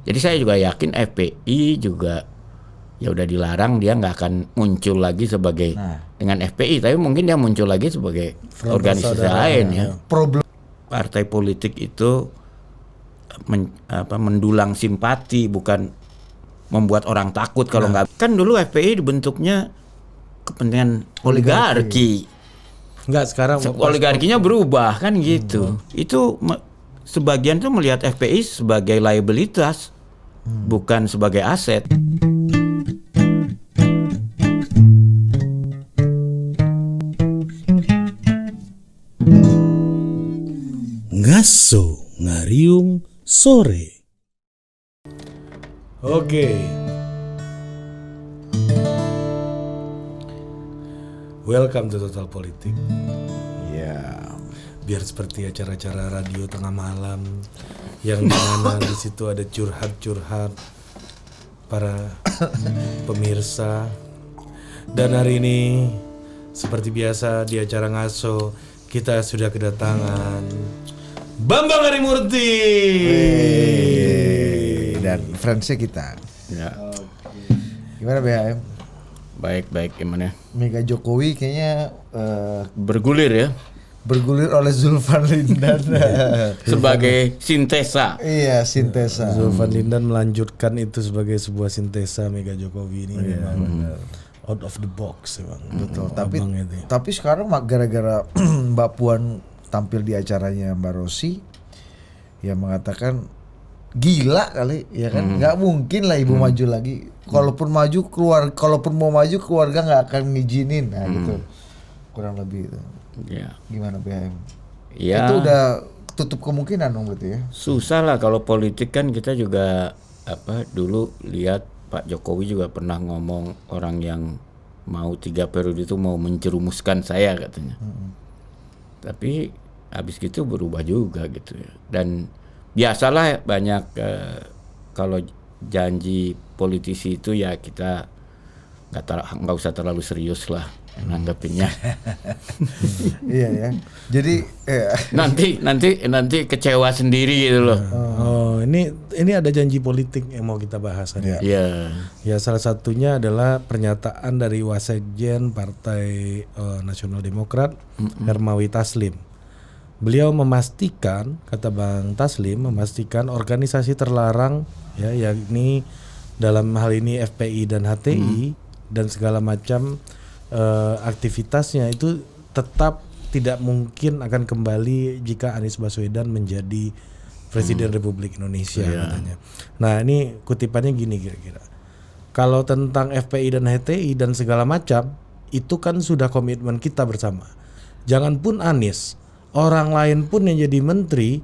Jadi saya juga yakin FPI juga ya udah dilarang, dia nggak akan muncul lagi sebagai dengan FPI, tapi mungkin dia muncul lagi sebagai organisasi lain ya. Problem Partai politik itu mendulang simpati, bukan membuat orang takut kalau nggak. Kan dulu FPI dibentuknya kepentingan oligarki. Enggak, sekarang Oligarkinya berubah kan gitu. Itu sebagian tuh melihat FPI sebagai liabilitas, bukan sebagai aset. Ngaso ngariung sore. Oke. Welcome to Total Politik. ya Biar seperti acara-acara radio tengah malam yang dimana di situ ada curhat-curhat para pemirsa. Dan hari ini seperti biasa di acara Ngaso kita sudah kedatangan Bambang Harimurti dan friendsnya kita. Ya. Gimana BHM? Baik gimana? Mega Jokowi kayaknya Bergulir ya bergulir oleh Zulfan Lindan sebagai sintesa. Iya, sintesa. Zulfan Lindan melanjutkan itu sebagai sebuah sintesa Mega Jokowi ini memang out of the box memang. Betul. Abang itu. Tapi sekarang gara-gara Mbak Puan tampil di acaranya Mbak Rossi yang mengatakan gila kali ya kan, nggak mungkin lah ibu maju lagi. Kalaupun mau maju keluarga nggak akan ngizinin, nah gitu kurang lebih itu. Ya. Gimana BHM? Ya. Itu udah tutup kemungkinan dong berarti ya. Susah lah kalau politik kan, kita juga dulu lihat Pak Jokowi juga pernah ngomong orang yang mau 3 periode itu mau menjerumuskan saya katanya. Tapi habis gitu berubah juga gitu ya. Dan biasalah banyak kalau janji politisi itu ya kita nggak usah terlalu serius lah nanggepinnya. Iya ya. Jadi nanti kecewa sendiri gitu loh. Oh, ini ada janji politik yang mau kita bahas hari ini. Iya. Ya, salah satunya adalah pernyataan dari Wasekjen Partai Nasional Demokrat Hermawi Taslim. Beliau memastikan, kata Bang Taslim, memastikan organisasi terlarang ya, yakni dalam hal ini FPI dan HTI dan segala macam aktivitasnya itu tetap tidak mungkin akan kembali jika Anies Baswedan menjadi Presiden Republik Indonesia katanya. Nah, ini kutipannya gini kira-kira. Kalau tentang FPI dan HTI dan segala macam itu kan sudah komitmen kita bersama. Jangan pun Anies, orang lain pun yang jadi menteri,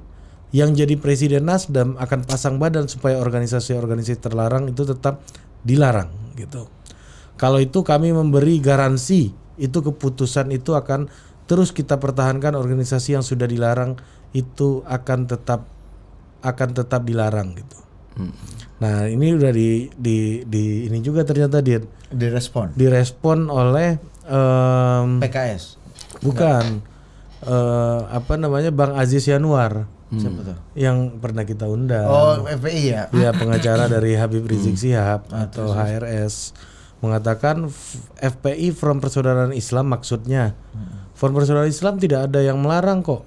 yang jadi presiden Nasdem akan pasang badan supaya organisasi-organisasi terlarang itu tetap dilarang gitu. Kalau itu kami memberi garansi, itu keputusan itu akan terus kita pertahankan, organisasi yang sudah dilarang itu akan tetap dilarang gitu. Nah, ini udah di ini juga ternyata direspon oleh PKS. bukan Bang Aziz Yanuar. Siapa tuh? Yang pernah kita undang. Oh, FPI ya. Ya, pengacara dari Habib Rizik Sihab atau HRS mengatakan FPI Front Persaudaraan Islam maksudnya. Front Persaudaraan Islam tidak ada yang melarang kok.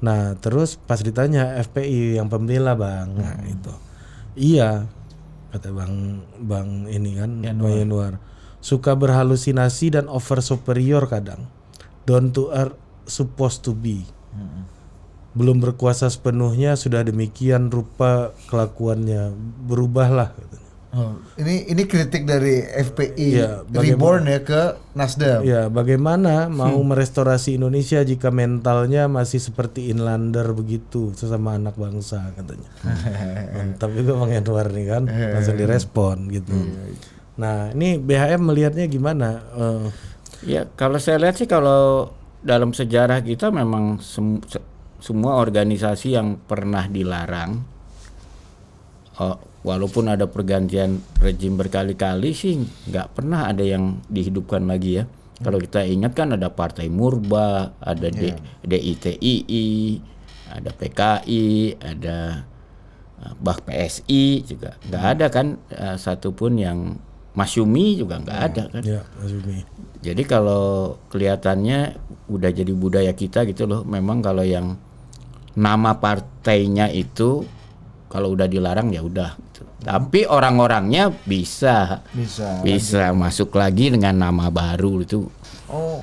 Nah, terus pas ditanya FPI yang pembela Bang. Nah, itu. Iya, kata Bang ini kan Bang Yanuar. Suka berhalusinasi dan over superior kadang. Down to earth supposed to be. Belum berkuasa sepenuhnya sudah demikian rupa kelakuannya, berubahlah katanya. Oh, ini kritik dari FPI Ya, reborn ya ke Nasdem. Ya, bagaimana mau merestorasi Indonesia jika mentalnya masih seperti inlander begitu, sesama anak bangsa katanya. Mantap juga Bang Yanuar nih kan, langsung direspon gitu. Nah, ini BHM melihatnya gimana? Ya, kalau saya lihat sih, kalau dalam sejarah kita memang semua organisasi yang pernah dilarang, walaupun ada pergantian rejim berkali-kali sih nggak pernah ada yang dihidupkan lagi ya. Kalau kita ingat kan ada Partai Murba, ada DITII, ada PKI, ada Bah PSI juga nggak ada kan satupun yang masyumi juga nggak ada kan. Ya, Mas Umi. Jadi kalau kelihatannya udah jadi budaya kita gitu loh. Memang kalau yang nama partainya itu kalau udah dilarang ya udah. Gitu. Tapi orang-orangnya bisa masuk lagi dengan nama baru itu.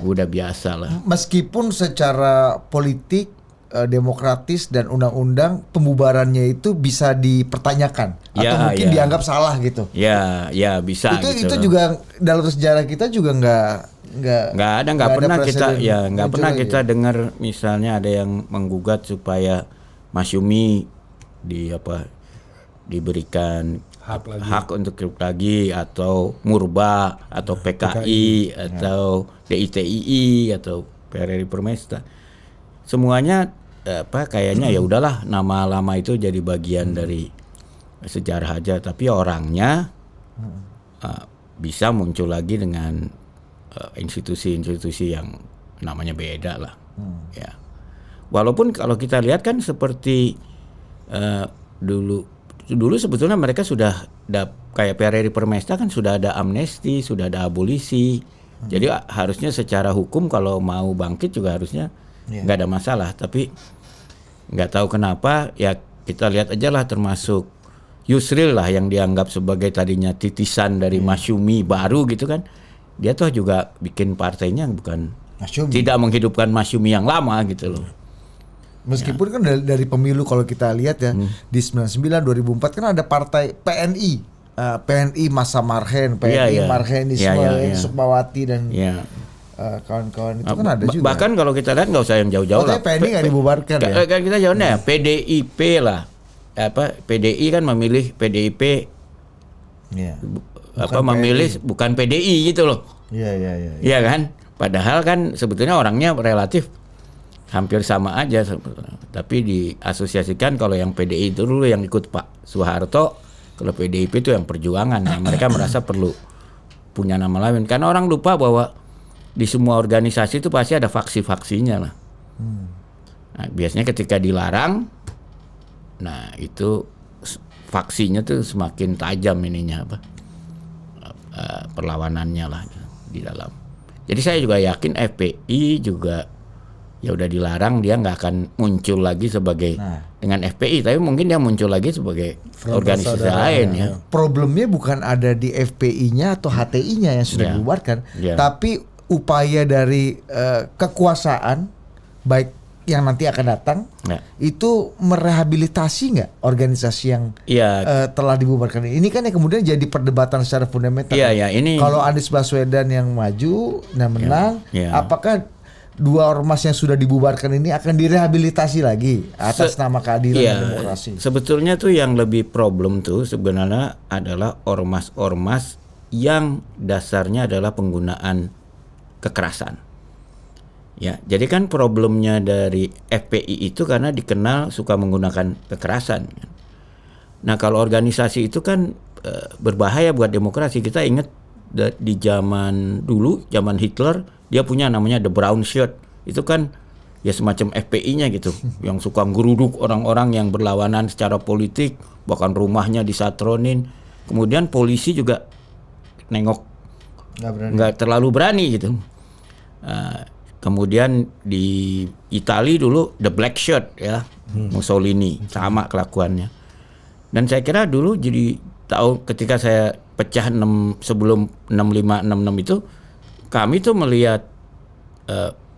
Udah biasa lah. Meskipun secara politik demokratis dan undang-undang pembubarannya itu bisa dipertanyakan atau mungkin dianggap salah gitu. Ya bisa. Itu juga dalam sejarah kita juga nggak pernah kita dengar misalnya ada yang menggugat supaya masyumi diberikan hak untuk hidup lagi atau murba atau PKI atau DITII atau PRRI Permesta. Semuanya kayaknya ya udahlah, nama lama itu jadi bagian dari sejarah aja, tapi orangnya bisa muncul lagi dengan institusi-institusi yang namanya beda lah. Ya. Walaupun kalau kita lihat kan seperti dulu sebetulnya mereka sudah kayak PRRI Permesta kan sudah ada amnesti, sudah ada abolisi. Jadi harusnya secara hukum kalau mau bangkit juga harusnya nggak ada masalah, tapi nggak tahu kenapa ya kita lihat aja lah, termasuk Yusril lah yang dianggap sebagai tadinya titisan dari Masyumi baru gitu kan, dia tuh juga bikin partainya bukan Masyumi. Tidak menghidupkan Masyumi yang lama gitu loh. Meskipun kan dari pemilu kalau kita lihat ya di 99 2004 kan ada partai PNI Masa Marhen, PNI Marhenisme, Sukmawati dan kawan-kawan itu kan ada juga. Bahkan kalau kita lihat nggak usah yang jauh-jauh lah. PNI nggak dibubarkan ya. Kan kita jauhnya PDIP lah. PDI kan memilih PDIP. Memilih bukan PDI gitu loh. Iya kan? Padahal kan sebetulnya orangnya relatif hampir sama aja, tapi diasosiasikan kalau yang PDI itu dulu yang ikut Pak Soeharto, kalau PDIP itu yang perjuangan. Nah, mereka merasa perlu punya nama lain karena orang lupa bahwa di semua organisasi itu pasti ada faksi-faksinya lah. Nah, biasanya ketika dilarang, nah itu faksinya tuh semakin tajam ininya perlawanannya lah di dalam. Jadi saya juga yakin FPI juga ya udah dilarang, dia nggak akan muncul lagi sebagai dengan FPI, tapi mungkin dia muncul lagi sebagai organisasi lain ya. Problemnya bukan ada di FPI-nya atau HTI-nya yang sudah dibubarkan, tapi upaya dari kekuasaan baik yang nanti akan datang itu merehabilitasi nggak organisasi yang telah dibubarkan ini kan yang kemudian jadi perdebatan secara fundamental. Ini kalau Anies Baswedan yang maju dan menang, apakah dua ormas yang sudah dibubarkan ini akan direhabilitasi lagi atas nama keadilan dan demokrasi? Sebetulnya tuh yang lebih problem tuh sebenarnya adalah ormas-ormas yang dasarnya adalah penggunaan kekerasan. Ya, jadi kan problemnya dari FPI itu karena dikenal suka menggunakan kekerasan. Nah, kalau organisasi itu kan berbahaya buat demokrasi. Kita ingat di zaman dulu, zaman Hitler, dia punya namanya The Brown Shirt. Itu kan ya semacam FPI-nya gitu, yang suka geruduk orang-orang yang berlawanan secara politik, bahkan rumahnya disatronin. Kemudian polisi juga nengok nggak terlalu berani gitu. Kemudian di Italia dulu The Black Shirt ya, Mussolini sama kelakuannya. Dan saya kira dulu jadi tahu ketika saya pecah sebelum 6566 itu, kami tuh melihat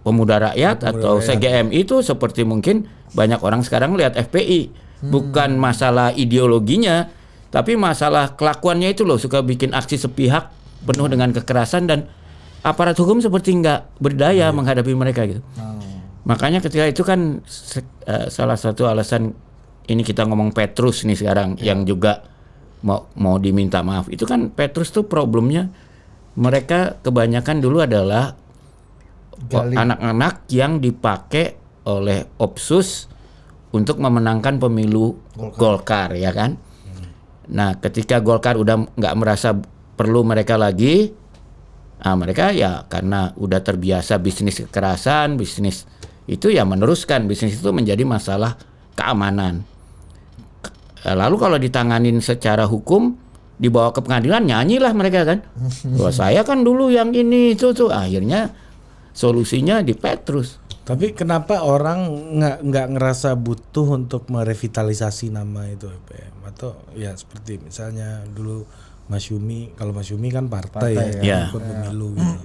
Pemuda Rakyat atau CGM itu seperti mungkin banyak orang sekarang lihat FPI, bukan masalah ideologinya, tapi masalah kelakuannya itu loh, suka bikin aksi sepihak penuh dengan kekerasan dan aparat hukum seperti nggak berdaya menghadapi mereka gitu. Makanya ketika itu kan salah satu alasan ini kita ngomong Petrus nih sekarang yang juga mau diminta maaf. Itu kan Petrus tuh problemnya mereka kebanyakan dulu adalah anak-anak yang dipakai oleh Opsus untuk memenangkan pemilu Golkar ya kan. Nah ketika Golkar udah nggak merasa perlu mereka lagi, mereka ya karena udah terbiasa bisnis kekerasan, bisnis itu ya meneruskan bisnis itu menjadi masalah keamanan. Lalu kalau ditanganin secara hukum, dibawa ke pengadilan, nyanyilah mereka kan. Wah, saya kan dulu yang ini itu tuh. Akhirnya solusinya di Petrus. Tapi kenapa orang nggak ngerasa butuh untuk merevitalisasi nama itu EPM? Atau ya seperti misalnya dulu Mas Yumi, kalau Mas Yumi kan partai ya, ikut pemilu gitu.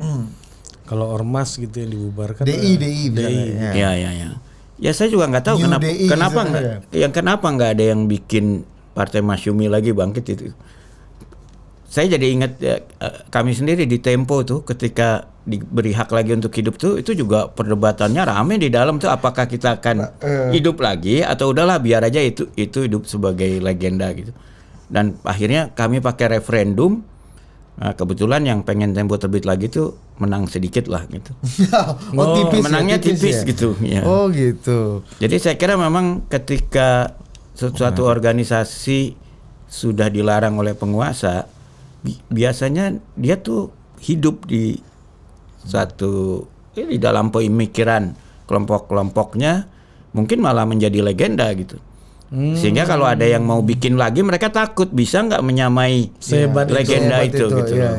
Kalau Ormas gitu yang dibubarkan DI. Ya. Ya saya juga nggak tahu kenapa nggak ada yang bikin partai Mas Yumi lagi bangkit itu. Saya jadi ingat kami sendiri di Tempo tuh ketika diberi hak lagi untuk hidup tuh, itu juga perdebatannya rame di dalam tuh, apakah kita akan hidup lagi atau udahlah biar aja itu hidup sebagai legenda gitu. Dan akhirnya kami pakai referendum. Nah, kebetulan yang pengen Tempo terbit lagi tuh menang sedikit lah gitu. Tipis, menangnya tipis ya? gitu. Ya. Oh gitu. Jadi saya kira memang ketika suatu organisasi sudah dilarang oleh penguasa, biasanya dia tuh hidup di di dalam pemikiran kelompok-kelompoknya, mungkin malah menjadi legenda gitu. Sehingga kalau ada yang mau bikin lagi, mereka takut bisa nggak menyamai legenda itu gitu loh.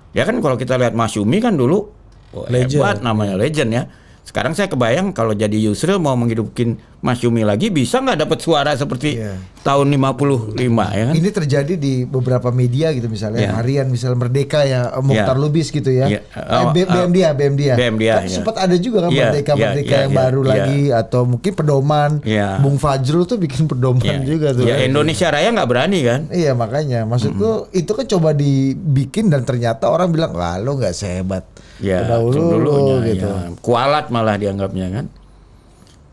Ya kan kalau kita lihat Mas Yumi kan dulu hebat, namanya legend ya. Sekarang saya kebayang kalau jadi Yusril mau menghidupin Mas Yumi lagi, bisa nggak dapat suara seperti tahun 55 ya kan? Ini terjadi di beberapa media gitu, misalnya harian, misalnya Merdeka ya, Mukhtar Lubis gitu ya. BM dia. Kan sempat ada juga kan Merdeka yang baru lagi, atau mungkin pedoman. Bung Fajrul tuh bikin pedoman juga tuh. Ya Indonesia Raya nggak berani kan? Iya makanya, maksudku itu kan coba dibikin dan ternyata orang bilang, wah lo nggak sehebat dulunya gitu. Kualat malah dianggapnya kan.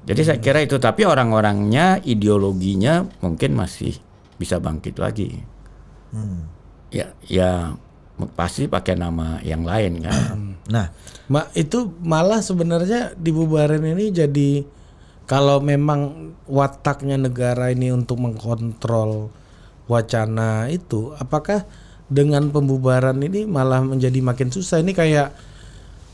Jadi saya kira itu, tapi orang-orangnya, ideologinya mungkin masih bisa bangkit lagi. Ya pasti pakai nama yang lain kan. Nah, itu malah sebenarnya dibubarin ini jadi, kalau memang wataknya negara ini untuk mengkontrol wacana itu, apakah dengan pembubaran ini malah menjadi makin susah? Ini kayak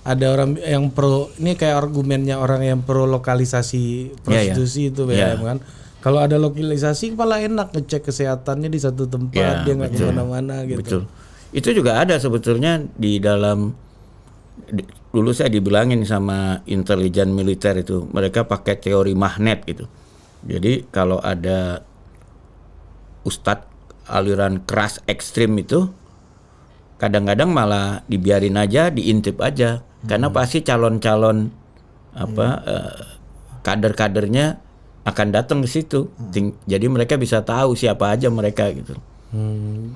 ada orang yang pro, ini kayak argumennya orang yang pro lokalisasi prostitusi itu kan. Kalau ada lokalisasi malah enak ngecek kesehatannya di satu tempat, dia nggak kemana-mana gitu. Betul. Itu juga ada sebetulnya di dalam, dulu saya dibilangin sama intelijen militer itu, mereka pakai teori magnet gitu. Jadi kalau ada ustadz aliran keras ekstrim itu, kadang-kadang malah dibiarin aja, diintip aja. Karena pasti calon-calon kader-kadernya akan datang ke situ. Jadi mereka bisa tahu siapa aja mereka gitu.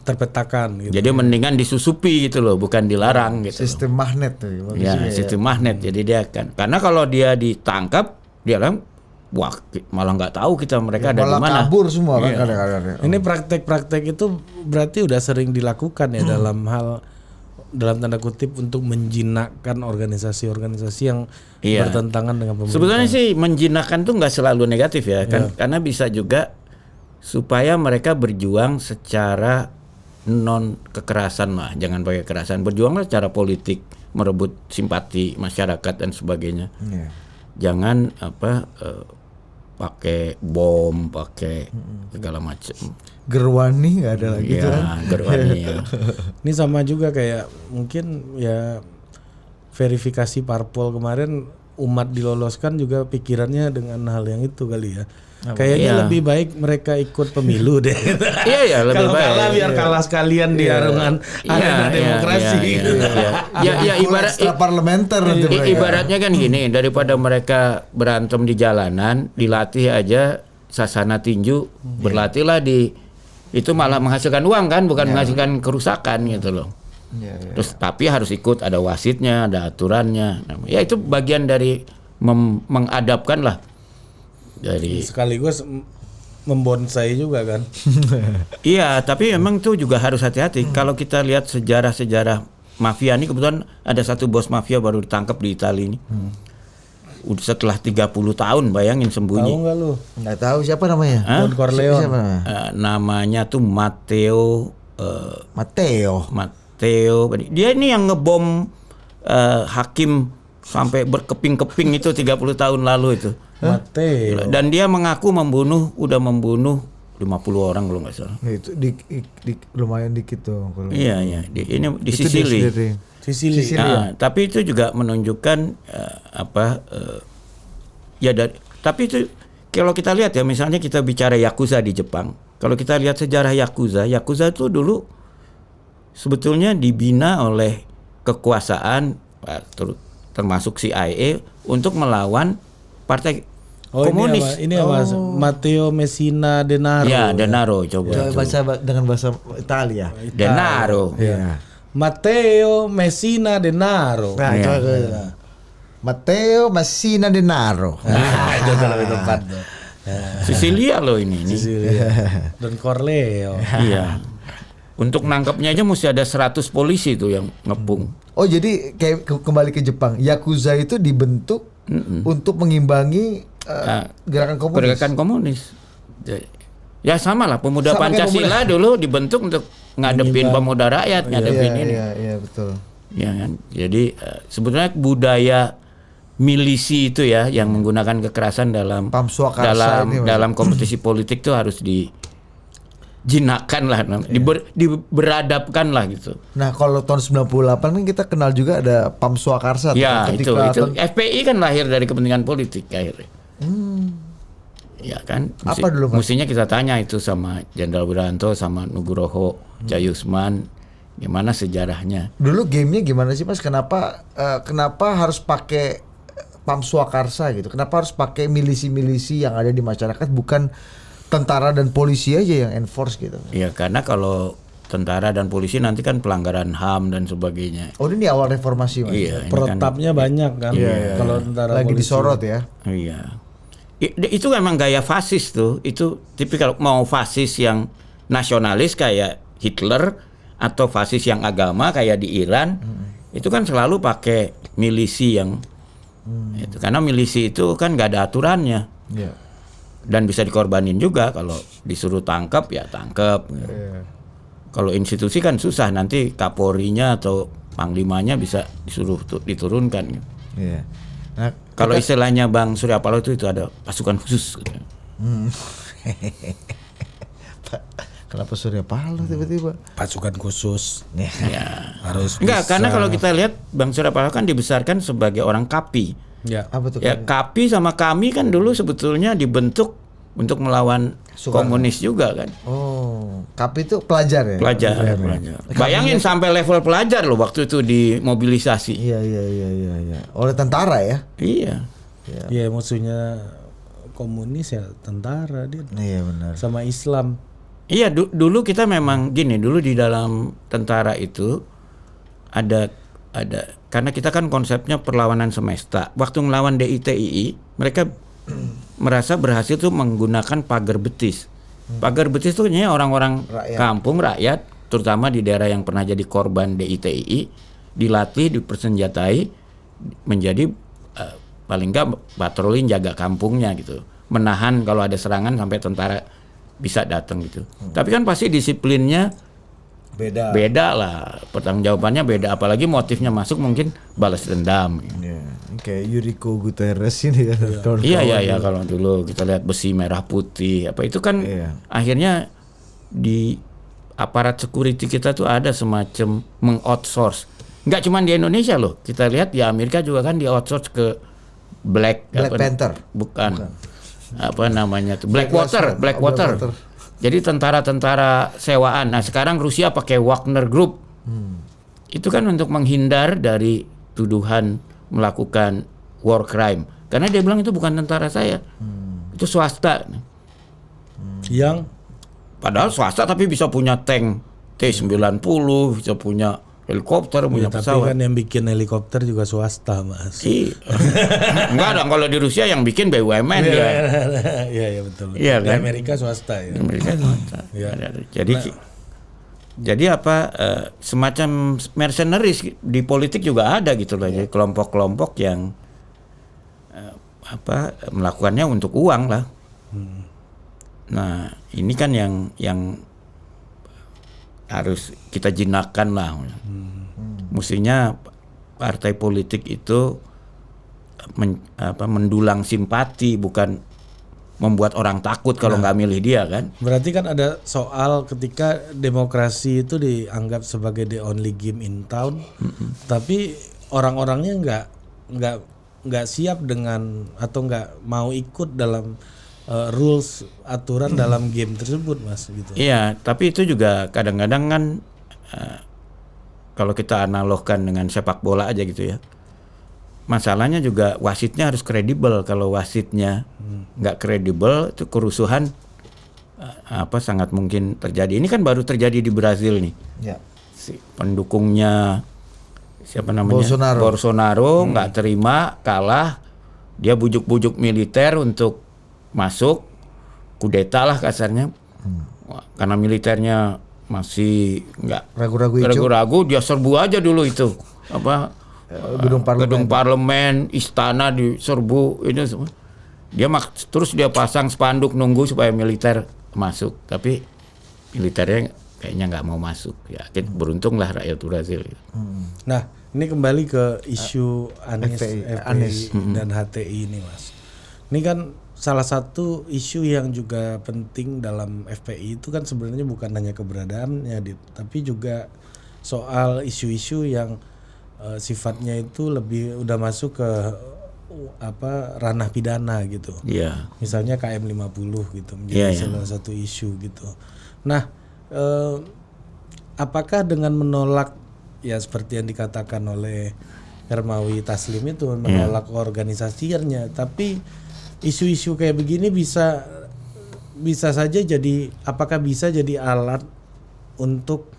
Terpetakan gitu. Jadi mendingan disusupi gitu loh, bukan dilarang gitu. Sistem magnet tuh. Sistem magnet. Jadi dia akan, karena kalau dia ditangkap, dia bilang, wah malah nggak tahu kita mereka ada di mana. Malah kabur semua kan kadang-kadang. Ini praktek-praktek itu berarti udah sering dilakukan ya dalam tanda kutip untuk menjinakkan organisasi-organisasi yang bertentangan dengan pemerintah. Sebetulnya sih menjinakkan tuh nggak selalu negatif ya, kan? Karena bisa juga supaya mereka berjuang secara non kekerasan lah, jangan pakai kekerasan, berjuanglah secara politik, merebut simpati masyarakat dan sebagainya. Jangan pakai bom, pakai segala macam. Gerwani nggak ada lagi tuh kan? Gerwani ya. Ini sama juga kayak mungkin ya verifikasi parpol kemarin, umat diloloskan juga pikirannya dengan hal yang itu kali ya. Kayaknya lebih baik mereka ikut pemilu deh. Iya lebih baik. Kalau kalah biar kalah sekalian di arena demokrasi. Ibarat parlementer. Ibaratnya kan gini, daripada mereka berantem di jalanan, dilatih aja sasana tinju, berlatihlah itu malah menghasilkan uang kan, bukan menghasilkan kerusakan gitu loh. Terus tapi harus ikut, ada wasitnya, ada aturannya. Ya itu bagian dari mengadapkan lah. Dari sekaligus membonsai juga kan. Iya, tapi memang itu juga harus hati-hati. Kalau kita lihat sejarah-sejarah mafia ini, kebetulan ada satu bos mafia baru ditangkap di Italia ini. Setelah 30 tahun, bayangin sembunyi. Tahu nggak lu? Nggak tahu siapa namanya. Don Corleone. Siapa namanya? Namanya tuh Matteo. Dia ini yang ngebom hakim sampai berkeping-keping itu 30 tahun lalu itu. Matteo. Dan dia mengaku udah membunuh orang kalau nggak salah. Nah, itu lumayan dikit tuh kalau. Iya. Ini di Itu Sicily. Sicily. Tapi itu juga menunjukkan tapi itu kalau kita lihat ya, misalnya kita bicara Yakuza di Jepang. Kalau kita lihat sejarah Yakuza itu dulu sebetulnya dibina oleh kekuasaan termasuk CIA untuk melawan partai komunis. Ini apa? Matteo Messina Denaro. Ya, Denaro coba. Baca dengan bahasa Italia. Denaro. Iya. Matteo Messina Denaro. Nah, Iya. coba. Matteo Messina Denaro. Itu lebih tepat. Sisilia loh ini. Dan Corleo. Iya. Untuk nangkapnya aja mesti ada 100 polisi tuh yang ngepung. Oh, jadi kayak kembali ke Jepang. Yakuza itu dibentuk untuk mengimbangi gerakan komunis. Gerakan komunis. Ya sama lah, pemuda Sama kayak Pancasila dulu dibentuk untuk ngadepin pemuda rakyat, ngadepin ini. Iya, betul. Ya kan. Jadi sebetulnya budaya milisi itu ya yang menggunakan kekerasan dalam Pam Swakarsa ini, Mas. dalam kompetisi politik itu harus dijinakkan lah, diberadabkan lah gitu. Nah, kalau tahun 98 kan kita kenal juga ada Pam Swakarsa. Ya itu ketika FPI kan lahir dari kepentingan politik akhirnya. Ya kan. Apa dulu, Mas? Mestinya kita tanya itu sama Jenderal Wiranto sama Nugroho Jayusman, gimana sejarahnya. Dulu gamenya gimana sih, Mas? Kenapa harus pakai Pam Swakarsa gitu? Kenapa harus pakai milisi-milisi yang ada di masyarakat, bukan tentara dan polisi aja yang enforce gitu? Ya karena kalau tentara dan polisi nanti kan pelanggaran HAM dan sebagainya. Oh, ini awal reformasi, Mas. Iya, ini kan- Protapnya banyak kan. Kalau tentara Lagi polisi. disorot ya. Iya. Itu memang gaya fasis tuh. Itu tipikal, mau fasis yang nasionalis kayak Hitler atau fasis yang agama kayak di Iran. Itu kan selalu pakai milisi yang itu, karena milisi itu kan gak ada aturannya. Iya. Dan bisa dikorbanin juga kalau disuruh tangkap ya tangkap. Kalau institusi kan susah, nanti Kapolrinya atau Panglimanya bisa disuruh diturunkan. Iya. Nah, Kalau istilahnya Bang Surya Paloh itu ada pasukan khusus. kenapa Surya Paloh tiba-tiba? Pasukan khusus. Ya. Harus Enggak, bisa. karena kalau kita lihat Bang Surya Paloh kan dibesarkan sebagai orang KAPI. Ya. Apa tuh? Ya KAPI sama kami kan dulu sebetulnya dibentuk untuk melawan Soekarno. komunis juga kan. Oh, KAPI itu pelajar ya? Pelajar. Bayangin sampai level pelajar loh waktu itu dimobilisasi. Iya. Oleh tentara ya? Iya. Ya musuhnya komunis ya tentara dia. Iya benar. Sama Islam. Iya, dulu kita memang gini, dulu di dalam tentara itu ada karena kita kan konsepnya perlawanan semesta. Waktu ngelawan DITII, mereka merasa berhasil tuh menggunakan pagar betis. Pagar betis tuh hanya orang-orang kampung, rakyat, terutama di daerah yang pernah jadi korban DITII, dilatih, dipersenjatai menjadi paling enggak patroli jaga kampungnya gitu. Menahan kalau ada serangan sampai tentara bisa datang gitu. Tapi kan pasti disiplinnya beda lah, pertanggungjawabannya beda, apalagi motifnya masuk mungkin balas dendam. Iya. Kayak Yuriko Guterres ini ya. Iya kalau dulu kita lihat besi merah putih apa itu kan akhirnya di aparat security kita tuh ada semacam mengoutsource. Nggak cuma di Indonesia loh, kita lihat di Amerika juga kan di outsource ke Black Panther. Bukan. Apa namanya tuh? Blackwater. Jadi tentara-tentara sewaan. Nah, sekarang Rusia pakai Wagner Group. Itu kan untuk menghindar dari tuduhan melakukan war crime. Karena dia bilang itu bukan tentara saya. Itu swasta. Yang Padahal swasta tapi bisa punya tank T-90, bisa punya helikopter, punya tapi pesawat. kan yang bikin helikopter juga swasta, Mas. Enggak dong, kalau di Rusia yang bikin BUMN dia. Iya betul. Iya Di kan? Amerika swasta ya. Amerika swasta. Iya. Jadi apa semacam mercenaries di politik juga ada gitu loh. Jadi kelompok-kelompok yang melakukannya untuk uang lah. Nah, ini kan yang harus kita jinakkan lah. Mestinya partai politik itu mendulang simpati, bukan membuat orang takut kalau nggak milih dia kan. Berarti kan ada soal ketika demokrasi itu dianggap sebagai the only game in town, tapi orang-orangnya nggak siap dengan atau nggak mau ikut dalam rules aturan dalam game tersebut, Mas, gitu. Iya, tapi itu juga kadang-kadang kan kalau kita analogkan dengan sepak bola aja gitu ya. Masalahnya juga wasitnya harus kredibel. Kalau wasitnya nggak kredibel, itu kerusuhan sangat mungkin terjadi. Ini kan baru terjadi di Brazil nih. Ya. Si pendukungnya siapa namanya? Bolsonaro nggak terima, kalah. Dia bujuk-bujuk militer untuk masuk, kudeta lah kasarnya. Karena militernya masih nggak ragu-ragu, dia serbu aja dulu itu gedung parlemen, istana diserbu ini semua. Terus dia pasang spanduk nunggu supaya militer masuk, tapi militernya kayaknya nggak mau masuk. Ya, beruntunglah rakyat Brazil. Nah, ini kembali ke isu Anies dan HTI ini, Mas. Ini kan salah satu isu yang juga penting dalam FPI itu kan sebenarnya bukan hanya keberadaannya, tapi juga soal isu-isu yang sifatnya itu lebih udah masuk ke ranah pidana gitu. Iya. Misalnya KM 50 gitu menjadi salah satu isu gitu. Nah, apakah dengan menolak ya seperti yang dikatakan oleh Hermawi Taslim itu menolak organisasinya, tapi isu-isu kayak begini bisa saja jadi, apakah bisa jadi alat untuk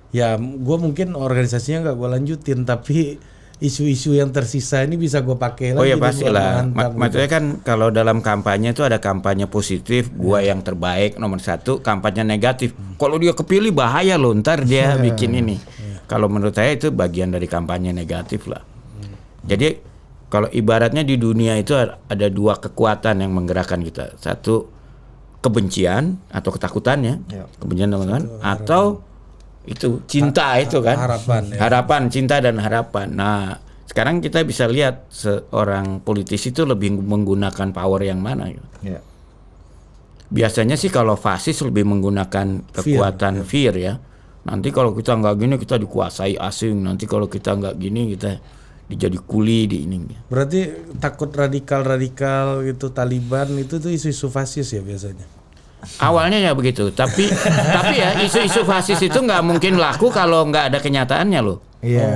ya gue mungkin organisasinya nggak gue lanjutin, tapi isu-isu yang tersisa ini bisa gue pakai lagi. Oh ya pastilah. Maksudnya kan kalau dalam kampanye itu ada kampanye positif, gue yang terbaik nomor 1, kampanye negatif. Kalau dia kepilih bahaya loh, ntar dia bikin ini. Kalau menurut saya itu bagian dari kampanye negatif lah. Jadi kalau ibaratnya di dunia itu ada 2 kekuatan yang menggerakkan kita. 1 kebencian atau ketakutannya, kebencian teman-teman, atau itu cinta itu kan, harapan, cinta dan harapan. Nah sekarang kita bisa lihat seorang politisi itu lebih menggunakan power yang mana gitu. Biasanya sih kalau fasis lebih menggunakan kekuatan fear ya. Nanti kalau kita nggak gini kita dikuasai asing, nanti kalau kita nggak gini kita dijadi kuli di ini. Berarti takut radikal gitu, Taliban itu tuh isu-isu fasis ya biasanya. Awalnya ya begitu, tapi ya isu-isu fasis itu nggak mungkin laku kalau nggak ada kenyataannya loh. Iya.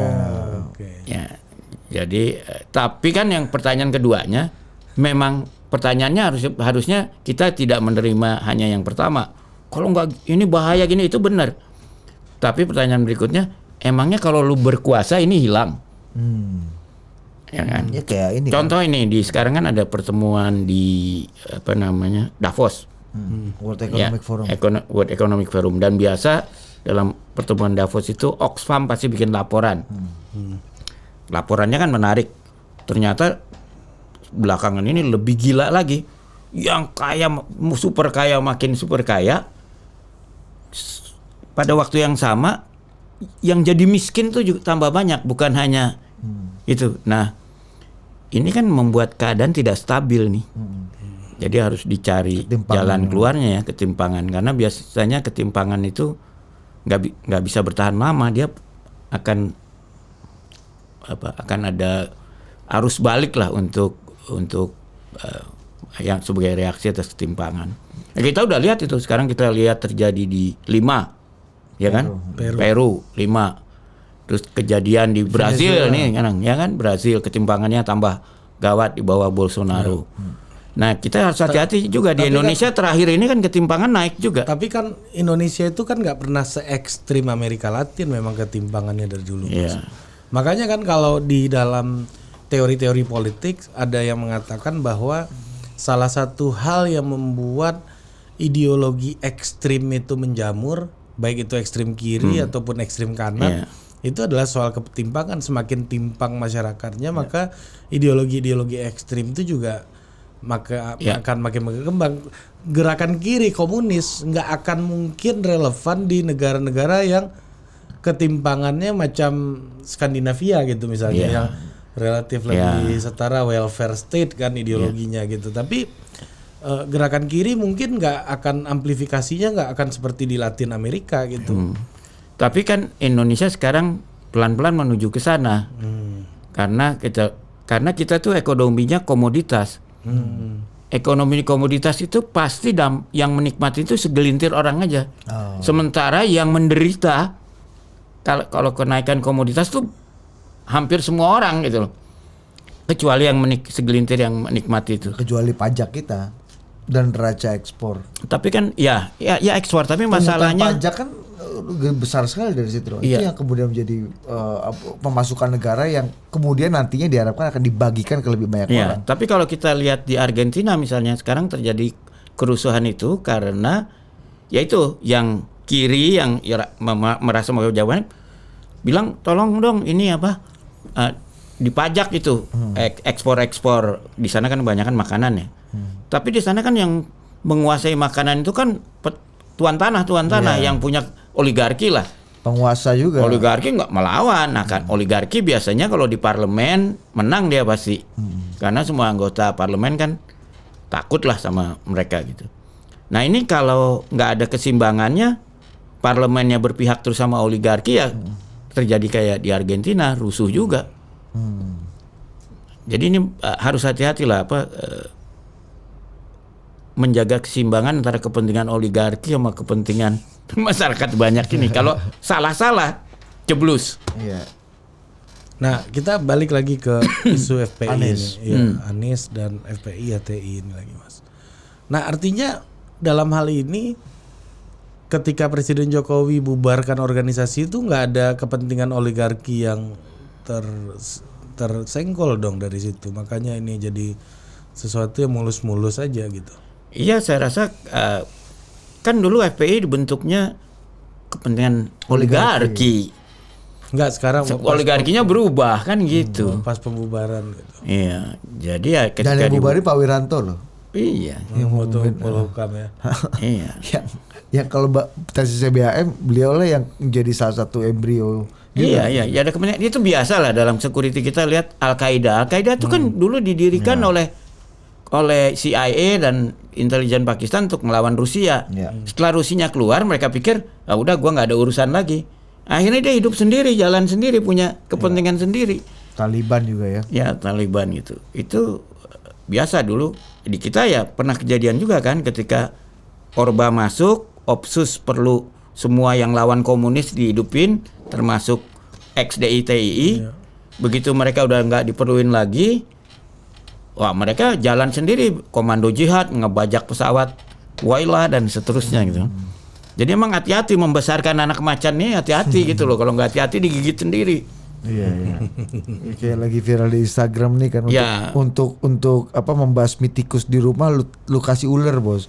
Ya, jadi tapi kan yang pertanyaan keduanya, memang pertanyaannya harusnya kita tidak menerima hanya yang pertama. Kalau nggak ini bahaya gini itu benar. Tapi pertanyaan berikutnya, emangnya kalau lu berkuasa ini hilang? Ya kan? Ya kayak ini. Contoh kan? Ini di sekarang kan ada pertemuan di Davos. World Economic Forum. World Economic Forum, dan biasa dalam pertemuan Davos itu Oxfam pasti bikin laporan. Laporannya kan menarik. Ternyata belakangan ini lebih gila lagi. Yang kaya makin super kaya. Pada waktu yang sama yang jadi miskin tuh juga tambah banyak, bukan hanya itu. Nah, ini kan membuat keadaan tidak stabil nih. Jadi harus dicari jalan keluarnya ya, ketimpangan, karena biasanya ketimpangan itu nggak bisa bertahan lama, dia akan ada arus balik lah untuk yang sebagai reaksi atas ketimpangan. Nah, kita udah lihat itu, sekarang kita lihat terjadi di Lima, ya kan? Peru 5. Terus kejadian di Brazil nih, ya kan? Brazil ketimpangannya tambah gawat di bawah Bolsonaro. Nah kita harus hati-hati juga di Indonesia kan, terakhir ini kan ketimpangan naik juga. Tapi kan Indonesia itu kan nggak pernah se-ekstrim Amerika Latin memang ketimpangannya dari dulu. Makanya kan kalau di dalam teori-teori politik ada yang mengatakan bahwa salah satu hal yang membuat ideologi ekstrim itu menjamur, baik itu ekstrim kiri ataupun ekstrim kanan, itu adalah soal ketimpangan. Semakin timpang masyarakatnya, maka ideologi-ideologi ekstrim itu juga akan makin berkembang. Gerakan kiri komunis nggak akan mungkin relevan di negara-negara yang ketimpangannya macam Skandinavia gitu misalnya, yang relatif lebih setara, welfare state kan ideologinya gitu. Tapi gerakan kiri mungkin nggak akan amplifikasinya nggak akan seperti di Latin Amerika gitu. Tapi kan Indonesia sekarang pelan-pelan menuju ke sana. Karena kita tuh ekonominya komoditas. Ekonomi komoditas itu pasti yang menikmati itu segelintir orang aja. Sementara yang menderita kalau kenaikan komoditas tuh hampir semua orang gitu loh. Kecuali yang segelintir yang menikmati itu. Kecuali pajak kita dan neraca ekspor. Tapi kan ya ekspor, tapi masalahnya pajak kan besar sekali dari situ. Iya. Itu yang kemudian menjadi pemasukan negara yang kemudian nantinya diharapkan akan dibagikan ke lebih banyak ya, orang. tapi kalau kita lihat di Argentina misalnya sekarang terjadi kerusuhan itu karena yaitu yang kiri yang merasa mau jawaban bilang tolong dong ini dipajak itu ekspor di sana kan kebanyakan makanan ya. Tapi di sana kan yang menguasai makanan itu kan tuan tanah yang punya oligarki lah. Penguasa juga. Oligarki nggak melawan. Nah kan oligarki biasanya kalau di parlemen menang dia pasti. Karena semua anggota parlemen kan takut lah sama mereka gitu. Nah ini kalau nggak ada keseimbangannya, parlemennya berpihak terus sama oligarki ya terjadi kayak di Argentina, rusuh juga. Jadi ini harus hati-hati lah menjaga keseimbangan antara kepentingan oligarki sama kepentingan masyarakat banyak ini. Kalau salah-salah jeblus. Iya. Nah, kita balik lagi ke isu FPI Anies. ini. Ya, Anies dan FPI HTI ini lagi, Mas. Nah, artinya dalam hal ini ketika Presiden Jokowi bubarkan organisasi itu nggak ada kepentingan oligarki yang tersenggol dong dari situ. Makanya ini jadi sesuatu yang mulus-mulus aja gitu. Iya, saya rasa kan dulu FPI dibentuknya kepentingan oligarki. Enggak, sekarang Oligarkinya berubah kan gitu. pas pembubaran gitu. Iya, jadi ya Dan ketika yang bubarin Pak Wiranto loh. Iya. Yang foto Polhukam ya. Iya. yang kalau tesis CBAM beliau lah yang menjadi salah satu embrio. Iya, ada kepentingan itu biasa lah dalam security kita lihat Al-Qaeda. Al-Qaeda itu kan dulu didirikan oleh CIA dan intelijen Pakistan untuk melawan Rusia. Setelah Rusianya keluar, mereka pikir, udah gua nggak ada urusan lagi. Akhirnya dia hidup sendiri, jalan sendiri, punya kepentingan sendiri. Taliban juga ya. Ya, Taliban gitu. Itu biasa dulu di kita ya pernah kejadian juga kan ketika Orba masuk, Opsus perlu semua yang lawan komunis dihidupin, termasuk ex-DI/TII. Begitu mereka udah nggak diperluin lagi, wah mereka jalan sendiri, komando jihad, ngebajak pesawat Waila dan seterusnya gitu. Jadi emang hati-hati membesarkan anak macan nih, hati-hati gitu loh. Kalau nggak hati-hati digigit sendiri. Iya. Kayak lagi viral di Instagram nih kan untuk membasmi tikus di rumah lu kasih ular, Bos.